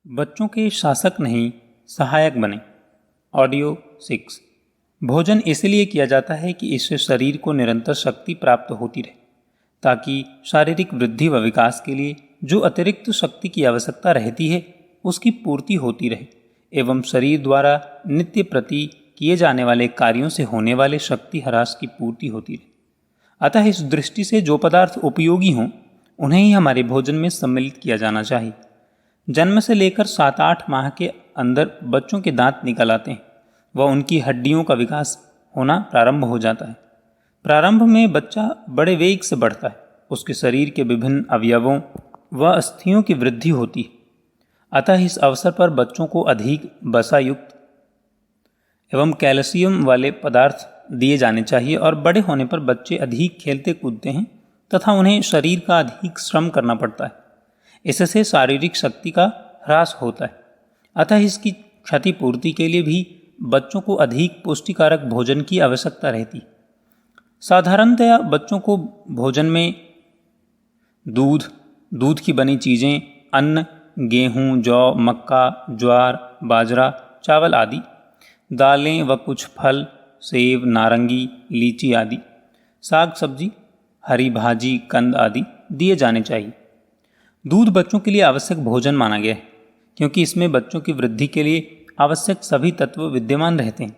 बच्चों के शासक नहीं, सहायक बने। ऑडियो 6। भोजन इसलिए किया जाता है कि इससे शरीर को निरंतर शक्ति प्राप्त होती रहे, ताकि शारीरिक वृद्धि व विकास के लिए जो अतिरिक्त शक्ति की आवश्यकता रहती है उसकी पूर्ति होती रहे एवं शरीर द्वारा नित्य प्रति किए जाने वाले कार्यों से होने वाले शक्ति ह्रास की पूर्ति होती रहे। अतः इस दृष्टि से जो पदार्थ उपयोगी हों उन्हें ही हमारे भोजन में सम्मिलित किया जाना चाहिए। जन्म से लेकर 7-8 माह के अंदर बच्चों के दांत निकल आते हैं व उनकी हड्डियों का विकास होना प्रारंभ हो जाता है। प्रारंभ में बच्चा बड़े वेग से बढ़ता है, उसके शरीर के विभिन्न अवयवों व अस्थियों की वृद्धि होती है। अतः इस अवसर पर बच्चों को अधिक वसायुक्त एवं कैल्शियम वाले पदार्थ दिए जाने चाहिए और बड़े होने पर बच्चे अधिक खेलते कूदते हैं तथा उन्हें शरीर का अधिक श्रम करना पड़ता है। इससे शारीरिक शक्ति का ह्रास होता है। अतः इसकी क्षतिपूर्ति के लिए भी बच्चों को अधिक पुष्टिकारक भोजन की आवश्यकता रहती है। साधारणतया बच्चों को भोजन में दूध की बनी चीज़ें, अन्न, गेहूँ, जौ, मक्का, ज्वार, बाजरा, चावल आदि, दालें व कुछ फल, सेब, नारंगी, लीची आदि, साग सब्जी, हरी भाजी, कंद आदि दिए जाने चाहिए। दूध बच्चों के लिए आवश्यक भोजन माना गया है, क्योंकि इसमें बच्चों की वृद्धि के लिए आवश्यक सभी तत्व विद्यमान रहते हैं।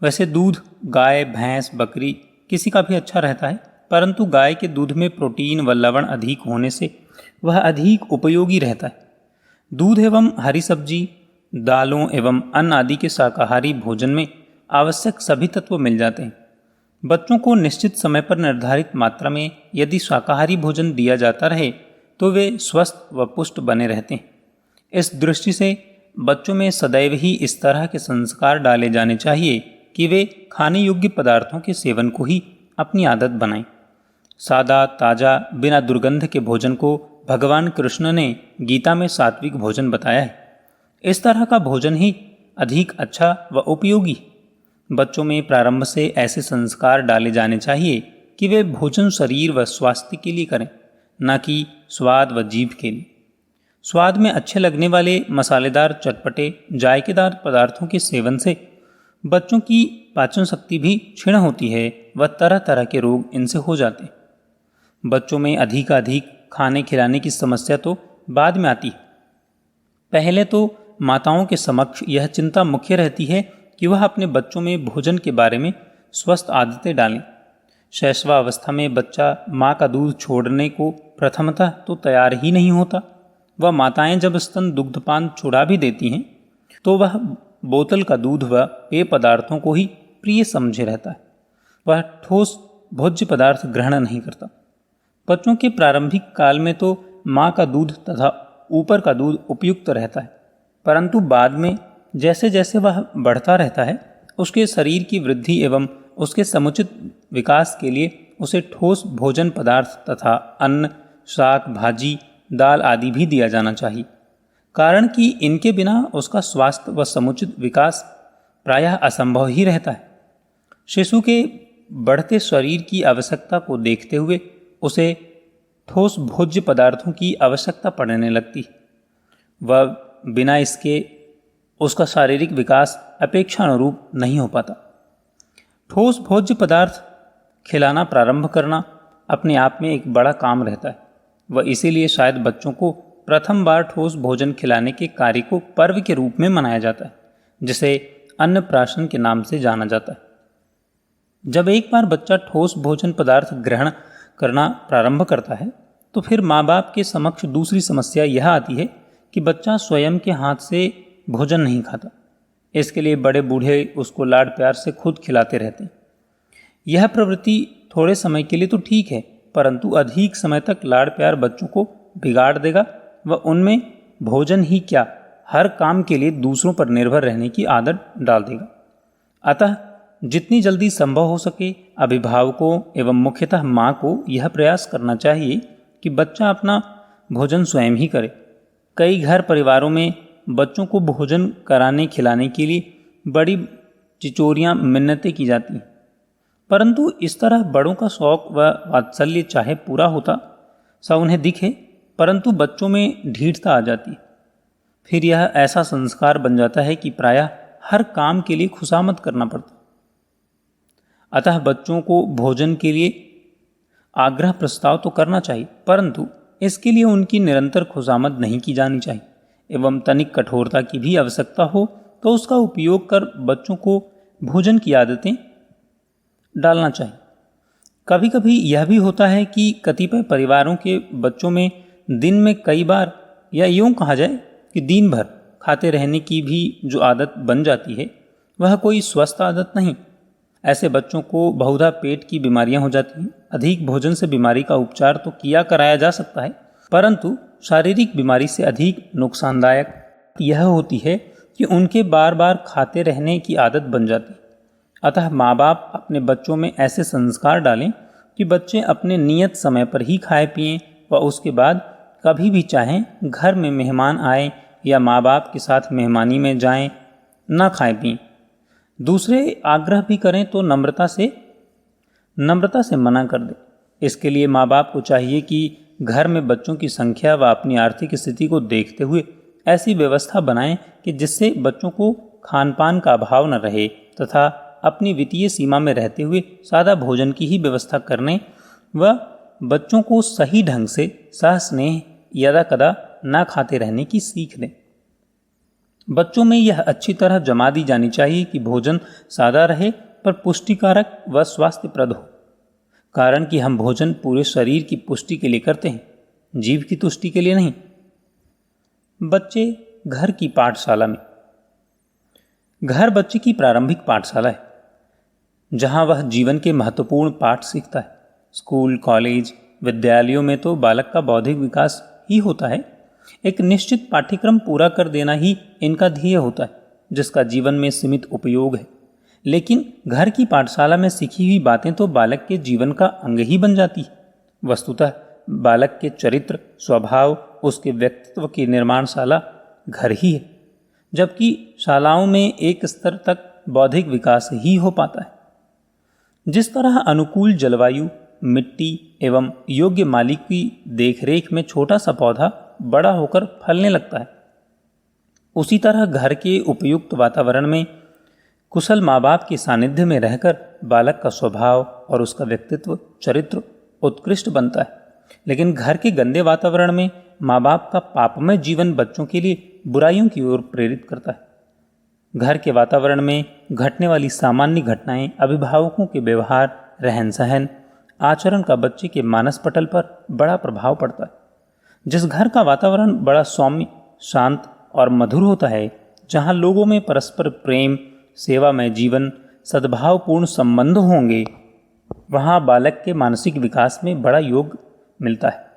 वैसे दूध गाय, भैंस, बकरी किसी का भी अच्छा रहता है, परंतु गाय के दूध में प्रोटीन व लवण अधिक होने से वह अधिक उपयोगी रहता है। दूध एवं हरी सब्जी, दालों एवं अन्न आदि के शाकाहारी भोजन में आवश्यक सभी तत्व मिल जाते हैं। बच्चों को निश्चित समय पर निर्धारित मात्रा में यदि शाकाहारी भोजन दिया जाता रहे तो वे स्वस्थ व पुष्ट बने रहते हैं। इस दृष्टि से बच्चों में सदैव ही इस तरह के संस्कार डाले जाने चाहिए कि वे खाने योग्य पदार्थों के सेवन को ही अपनी आदत बनाएं। सादा, ताज़ा, बिना दुर्गंध के भोजन को भगवान कृष्ण ने गीता में सात्विक भोजन बताया है। इस तरह का भोजन ही अधिक अच्छा व उपयोगी। बच्चों में प्रारंभ से ऐसे संस्कार डाले जाने चाहिए कि वे भोजन शरीर व स्वास्थ्य के लिए करें, न कि स्वाद व जीभ के लिए। स्वाद में अच्छे लगने वाले मसालेदार, चटपटे, जायकेदार पदार्थों के सेवन से बच्चों की पाचन शक्ति भी क्षीण होती है व तरह तरह के रोग इनसे हो जाते हैं। बच्चों में अधिकाधिक खाने खिलाने की समस्या तो बाद में आती है। पहले तो माताओं के समक्ष यह चिंता मुख्य रहती है कि वह अपने बच्चों में भोजन के बारे में स्वस्थ आदतें डालें। शैशवावस्था में बच्चा माँ का दूध छोड़ने को प्रथमतः तो तैयार ही नहीं होता। वह माताएं जब स्तन दुग्धपान छुड़ा भी देती हैं तो वह बोतल का दूध व पेय पदार्थों को ही प्रिय समझे रहता है। वह ठोस भोज्य पदार्थ ग्रहण नहीं करता। बच्चों के प्रारंभिक काल में तो माँ का दूध तथा ऊपर का दूध उपयुक्त रहता है, परंतु बाद में जैसे जैसे वह बढ़ता रहता है उसके शरीर की वृद्धि एवं उसके समुचित विकास के लिए उसे ठोस भोजन पदार्थ तथा अन्न, शाक, भाजी, दाल आदि भी दिया जाना चाहिए, कारण कि इनके बिना उसका स्वास्थ्य व समुचित विकास प्रायः असंभव ही रहता है। शिशु के बढ़ते शरीर की आवश्यकता को देखते हुए उसे ठोस भोज्य पदार्थों की आवश्यकता पड़ने लगती है। वह बिना इसके उसका शारीरिक विकास अपेक्षानुरूप नहीं हो पाता। ठोस भोज्य पदार्थ खिलाना प्रारंभ करना अपने आप में एक बड़ा काम रहता है। वह इसीलिए शायद बच्चों को प्रथम बार ठोस भोजन खिलाने के कार्य को पर्व के रूप में मनाया जाता है, जिसे अन्नप्राशन के नाम से जाना जाता है। जब एक बार बच्चा ठोस भोजन पदार्थ ग्रहण करना प्रारंभ करता है तो फिर माँ बाप के समक्ष दूसरी समस्या यह आती है कि बच्चा स्वयं के हाथ से भोजन नहीं खाता। इसके लिए बड़े बूढ़े उसको लाड प्यार से खुद खिलाते रहते हैं। यह प्रवृत्ति थोड़े समय के लिए तो ठीक है, परंतु अधिक समय तक लाड प्यार बच्चों को बिगाड़ देगा व उनमें भोजन ही क्या, हर काम के लिए दूसरों पर निर्भर रहने की आदत डाल देगा। अतः जितनी जल्दी संभव हो सके अभिभावकों एवं मुख्यतः माँ को यह प्रयास करना चाहिए कि बच्चा अपना भोजन स्वयं ही करे। कई घर परिवारों में बच्चों को भोजन कराने खिलाने के लिए बड़ी चिचोरियाँ मिन्नतें की जाती हैं, परंतु इस तरह बड़ों का शौक व वात्सल्य चाहे पूरा होता सा उन्हें दिखे, परंतु बच्चों में ढीठता आ जाती है। फिर यह ऐसा संस्कार बन जाता है कि प्रायः हर काम के लिए खुशामद करना पड़ता। अतः बच्चों को भोजन के लिए आग्रह प्रस्ताव तो करना चाहिए, परंतु इसके लिए उनकी निरंतर खुशामद नहीं की जानी चाहिए एवं तनिक कठोरता की भी आवश्यकता हो तो उसका उपयोग कर बच्चों को भोजन की आदतें डालना चाहिए। कभी कभी यह भी होता है कि कतिपय परिवारों के बच्चों में दिन में कई बार, या यूँ कहा जाए कि दिन भर खाते रहने की भी जो आदत बन जाती है वह कोई स्वस्थ आदत नहीं। ऐसे बच्चों को बहुधा पेट की बीमारियां हो जाती हैं। अधिक भोजन से बीमारी का उपचार तो किया कराया जा सकता है, परंतु शारीरिक बीमारी से अधिक नुकसानदायक यह होती है कि उनके बार बार खाते रहने की आदत बन जाती है। अतः माँ बाप अपने बच्चों में ऐसे संस्कार डालें कि बच्चे अपने नियत समय पर ही खाए पिएं व उसके बाद कभी भी चाहें घर में मेहमान आए या माँ बाप के साथ मेहमानी में जाएं, ना खाएं पिएं। दूसरे आग्रह भी करें तो नम्रता से मना कर दें। इसके लिए माँ बाप को चाहिए कि घर में बच्चों की संख्या व अपनी आर्थिक स्थिति को देखते हुए ऐसी व्यवस्था बनाएं कि जिससे बच्चों को खान पान का अभाव न रहे तथा अपनी वित्तीय सीमा में रहते हुए सादा भोजन की ही व्यवस्था करने व बच्चों को सही ढंग से सहस्नेह यदा कदा ना खाते रहने की सीख दें। बच्चों में यह अच्छी तरह जमा दी जानी चाहिए कि भोजन सादा रहे पर पुष्टिकारक व स्वास्थ्यप्रद हो, कारण कि हम भोजन पूरे शरीर की पुष्टि के लिए करते हैं, जीव की तुष्टि के लिए नहीं। बच्चे घर की पाठशाला में। घर बच्चे की प्रारंभिक पाठशाला है जहां वह जीवन के महत्वपूर्ण पाठ सीखता है। स्कूल, कॉलेज, विद्यालयों में तो बालक का बौद्धिक विकास ही होता है। एक निश्चित पाठ्यक्रम पूरा कर देना ही इनका ध्येय होता है, जिसका जीवन में सीमित उपयोग है। लेकिन घर की पाठशाला में सीखी हुई बातें तो बालक के जीवन का अंग ही बन जाती है। वस्तुतः बालक के चरित्र, स्वभाव, उसके व्यक्तित्व की निर्माणशाला घर ही है, जबकि शालाओं में एक स्तर तक बौद्धिक विकास ही हो पाता है। जिस तरह अनुकूल जलवायु, मिट्टी एवं योग्य मालिक की देखरेख में छोटा सा पौधा बड़ा होकर फलने लगता है, उसी तरह घर के उपयुक्त वातावरण में कुशल माँ बाप के सानिध्य में रहकर बालक का स्वभाव और उसका व्यक्तित्व, चरित्र उत्कृष्ट बनता है। लेकिन घर के गंदे वातावरण में माँ बाप का पापमय जीवन बच्चों के लिए बुराइयों की ओर प्रेरित करता है। घर के वातावरण में घटने वाली सामान्य घटनाएं, अभिभावकों के व्यवहार, रहन सहन, आचरण का बच्चे के मानस पटल पर बड़ा प्रभाव पड़ता है। जिस घर का वातावरण बड़ा सौम्य, शांत और मधुर होता है, जहाँ लोगों में परस्पर प्रेम, सेवामय जीवन, सद्भावपूर्ण संबंध होंगे, वहाँ बालक के मानसिक विकास में बड़ा योग मिलता है।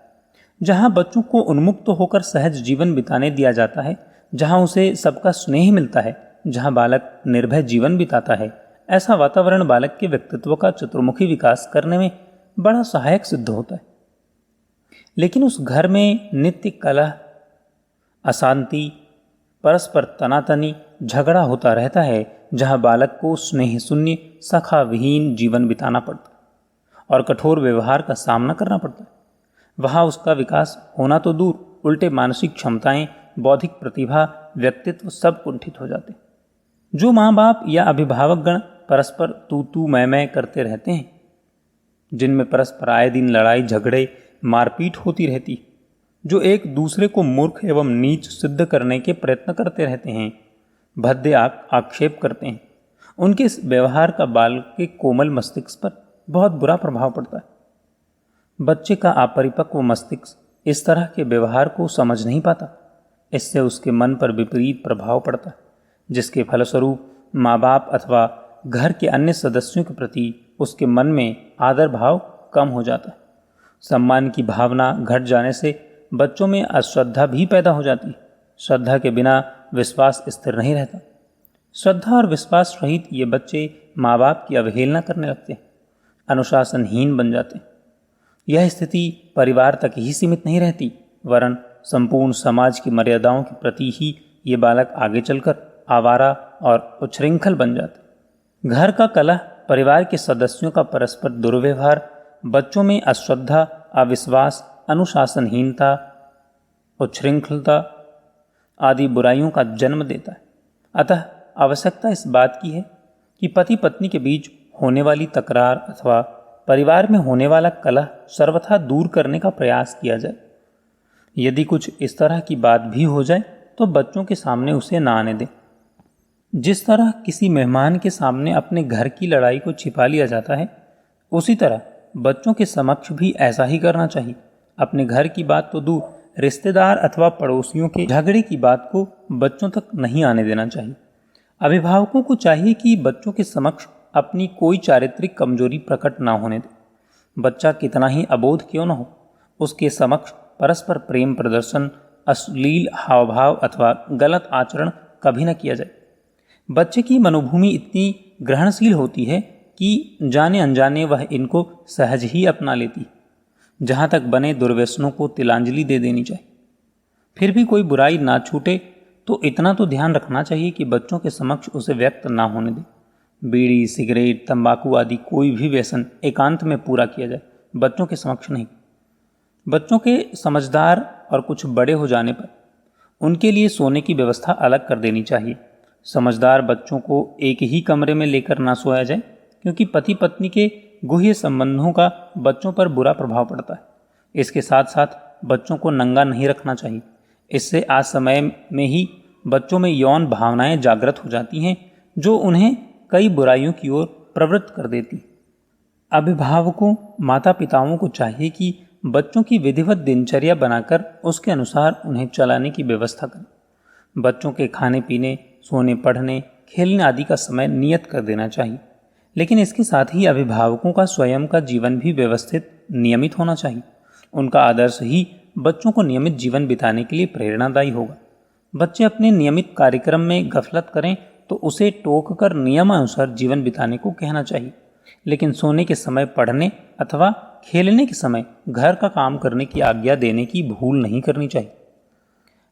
जहाँ बच्चों को उन्मुक्त होकर सहज जीवन बिताने दिया जाता है, जहाँ उसे सबका स्नेह मिलता है, जहाँ बालक निर्भय जीवन बिताता है, ऐसा वातावरण बालक के व्यक्तित्व का चतुर्मुखी विकास करने में बड़ा सहायक सिद्ध होता है। लेकिन उस घर में नित्य कलह, अशांति, परस्पर तनातनी, झगड़ा होता रहता है, जहाँ बालक को स्नेह शून्य, सखा विहीन जीवन बिताना पड़ता है और कठोर व्यवहार का सामना करना पड़ता है। वहाँ उसका विकास होना तो दूर, उल्टे मानसिक क्षमताएं, बौद्धिक प्रतिभा, व्यक्तित्व सब कुंठित हो जाते हैं। जो माँ बाप या अभिभावकगण परस्पर तू मैं करते रहते हैं, जिनमें परस्पर आए दिन लड़ाई झगड़े मारपीट होती रहती, जो एक दूसरे को मूर्ख एवं नीच सिद्ध करने के प्रयत्न करते रहते हैं, भद्दे आक्षेप करते हैं, उनके इस व्यवहार का बालक के कोमल मस्तिष्क पर बहुत बुरा प्रभाव पड़ता है। बच्चे का अपरिपक्व मस्तिष्क इस तरह के व्यवहार को समझ नहीं पाता। इससे उसके मन पर विपरीत प्रभाव पड़ता है, जिसके फलस्वरूप माँ बाप अथवा घर के अन्य सदस्यों के प्रति उसके मन में आदर भाव कम हो जाता है। सम्मान की भावना घट जाने से बच्चों में अश्रद्धा भी पैदा हो जाती है। श्रद्धा के बिना विश्वास स्थिर नहीं रहता। श्रद्धा और विश्वास रहित ये बच्चे माँ बाप की अवहेलना करने लगते हैं, अनुशासनहीन बन जाते हैं। यह स्थिति परिवार तक ही सीमित नहीं रहती, वरन संपूर्ण समाज की मर्यादाओं के प्रति ही ये बालक आगे चलकर आवारा और उच्छृंखल बन जाते। घर का कलह, परिवार के सदस्यों का परस्पर दुर्व्यवहार, बच्चों में अश्रद्धा, अविश्वास, अनुशासनहीनता, उच्छृंखलता आदि बुराइयों का जन्म देता है। अतः आवश्यकता इस बात की है कि पति पत्नी के बीच होने वाली तकरार अथवा परिवार में होने वाला कलह सर्वथा दूर करने का प्रयास किया जाए। यदि कुछ इस तरह की बात भी हो जाए तो बच्चों के सामने उसे ना आने दें। जिस तरह किसी मेहमान के सामने अपने घर की लड़ाई को छिपा लिया जाता है, उसी तरह बच्चों के समक्ष भी ऐसा ही करना चाहिए। अपने घर की बात तो दूर, रिश्तेदार अथवा पड़ोसियों के झगड़े की बात को बच्चों तक नहीं आने देना चाहिए। अभिभावकों को चाहिए कि बच्चों के समक्ष अपनी कोई चारित्रिक कमजोरी प्रकट ना होने दे। बच्चा कितना ही अबोध क्यों न हो, उसके समक्ष परस्पर प्रेम प्रदर्शन, अश्लील हाव भाव अथवा गलत आचरण कभी न किया जाए। बच्चे की मनोभूमि इतनी ग्रहणशील होती है कि जाने अनजाने वह इनको सहज ही अपना लेती। जहाँ तक बने दुर्व्यसनों को तिलांजलि दे देनी चाहिए। फिर भी कोई बुराई ना छूटे तो इतना तो ध्यान रखना चाहिए कि बच्चों के समक्ष उसे व्यक्त ना होने दे। बीड़ी, सिगरेट, तंबाकू आदि कोई भी व्यसन एकांत में पूरा किया जाए, बच्चों के समक्ष नहीं। बच्चों के समझदार और कुछ बड़े हो जाने पर उनके लिए सोने की व्यवस्था अलग कर देनी चाहिए। समझदार बच्चों को एक ही कमरे में लेकर ना सोया जाए, क्योंकि पति पत्नी के गुह्य संबंधों का बच्चों पर बुरा प्रभाव पड़ता है। इसके साथ साथ बच्चों को नंगा नहीं रखना चाहिए। इससे आज समय में ही बच्चों में यौन भावनाएं जागृत हो जाती हैं, जो उन्हें कई बुराइयों की ओर प्रवृत्त कर देती। अभिभावकों, माता पिताओं को चाहिए कि बच्चों की विधिवत दिनचर्या बनाकर उसके अनुसार उन्हें चलाने की व्यवस्था करें। बच्चों के खाने पीने, सोने, पढ़ने, खेलने आदि का समय नियत कर देना चाहिए। लेकिन इसके साथ ही अभिभावकों का स्वयं का जीवन भी व्यवस्थित, नियमित होना चाहिए। उनका आदर्श ही बच्चों को नियमित जीवन बिताने के लिए प्रेरणादायी होगा। बच्चे अपने नियमित कार्यक्रम में गफलत करें तो उसे टोक कर नियमानुसार जीवन बिताने को कहना चाहिए। लेकिन सोने के समय पढ़ने अथवा खेलने के समय घर का काम करने की आज्ञा देने की भूल नहीं करनी चाहिए।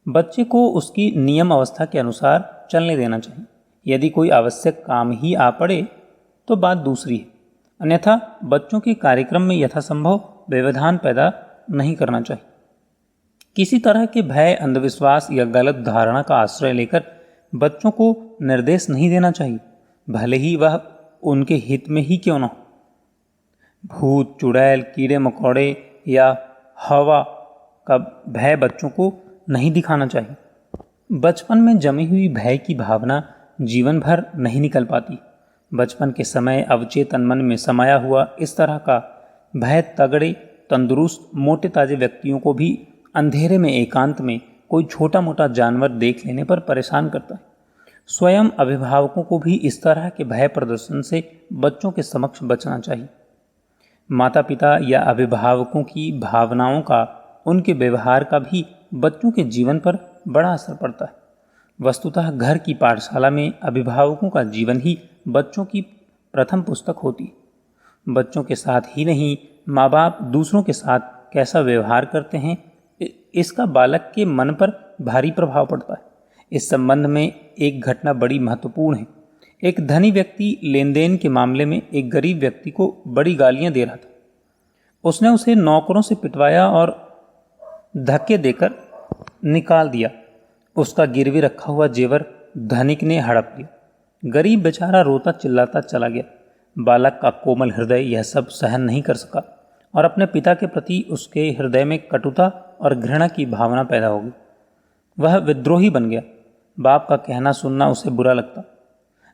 बच्चे को उसकी नियम अवस्था के अनुसार चलने देना चाहिए। यदि कोई आवश्यक काम ही आ पड़े तो बात दूसरी है, अन्यथा बच्चों के कार्यक्रम में यथासंभव व्यवधान पैदा नहीं करना चाहिए। किसी तरह के भय, अंधविश्वास या गलत धारणा का आश्रय लेकर बच्चों को निर्देश नहीं देना चाहिए, भले ही वह उनके हित में ही क्यों न हो। भूत, चुड़ैल, कीड़े मकोड़े या हवा का भय बच्चों को नहीं दिखाना चाहिए। बचपन में जमी हुई भय की भावना जीवन भर नहीं निकल पाती। बचपन के समय अवचेतन मन में समाया हुआ इस तरह का भय तगड़े, तंदुरुस्त, मोटे ताजे व्यक्तियों को भी अंधेरे में, एकांत में कोई छोटा मोटा जानवर देख लेने पर परेशान करता है। स्वयं अभिभावकों को भी इस तरह के भय प्रदर्शन से बच्चों के समक्ष बचना चाहिए। माता पिता या अभिभावकों की भावनाओं का, उनके व्यवहार का भी बच्चों के जीवन पर बड़ा असर पड़ता है। वस्तुतः घर की पाठशाला में अभिभावकों का जीवन ही बच्चों की प्रथम पुस्तक होती है। बच्चों के साथ ही नहीं, माँ बाप दूसरों के साथ कैसा व्यवहार करते हैं, इसका बालक के मन पर भारी प्रभाव पड़ता है। इस संबंध में एक घटना बड़ी महत्वपूर्ण है। एक धनी व्यक्ति लेन देन के मामले में एक गरीब व्यक्ति को बड़ी गालियां दे रहा था। उसने उसे नौकरों से पिटवाया और धक्के देकर निकाल दिया। उसका गिरवी रखा हुआ जेवर धनिक ने हड़प लिया। गरीब बेचारा रोता चिल्लाता चला गया। बालक का कोमल हृदय यह सब सहन नहीं कर सका और अपने पिता के प्रति उसके हृदय में कटुता और घृणा की भावना पैदा हो गई। वह विद्रोही बन गया। बाप का कहना सुनना उसे बुरा लगता।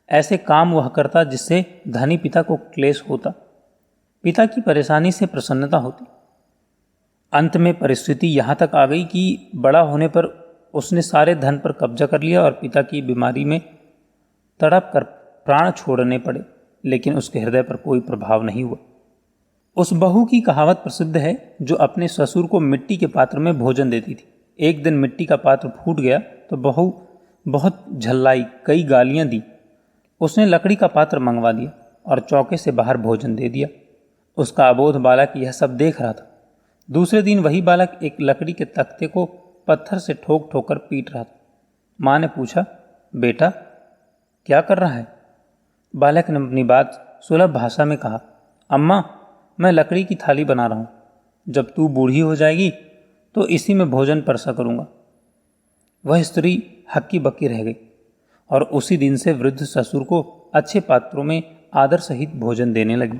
ऐसे काम वह करता जिससे धनी पिता को क्लेश होता, पिता की परेशानी से प्रसन्नता होती। अंत में परिस्थिति यहाँ तक आ गई कि बड़ा होने पर उसने सारे धन पर कब्जा कर लिया और पिता की बीमारी में तड़प कर प्राण छोड़ने पड़े, लेकिन उसके हृदय पर कोई प्रभाव नहीं हुआ। उस बहू की कहावत प्रसिद्ध है जो अपने ससुर को मिट्टी के पात्र में भोजन देती थी। एक दिन मिट्टी का पात्र फूट गया तो बहू बहुत झल्लाई, कई गालियां दी। उसने लकड़ी का पात्र मंगवा दिया और चौके से बाहर भोजन दे दिया। उसका अबोध बालक यह सब देख रहा था। दूसरे दिन वही बालक एक लकड़ी के तख्ते को पत्थर से ठोक ठोक कर पीट रहा था। माँ ने पूछा, बेटा क्या कर रहा है? बालक ने अपनी बात सुलभ भाषा में कहा, अम्मा मैं लकड़ी की थाली बना रहा हूँ। जब तू बूढ़ी हो जाएगी तो इसी में भोजन परसा करूँगा। वह स्त्री हक्की बक्की रह गई और उसी दिन से वृद्ध ससुर को अच्छे पात्रों में आदर सहित भोजन देने लगी।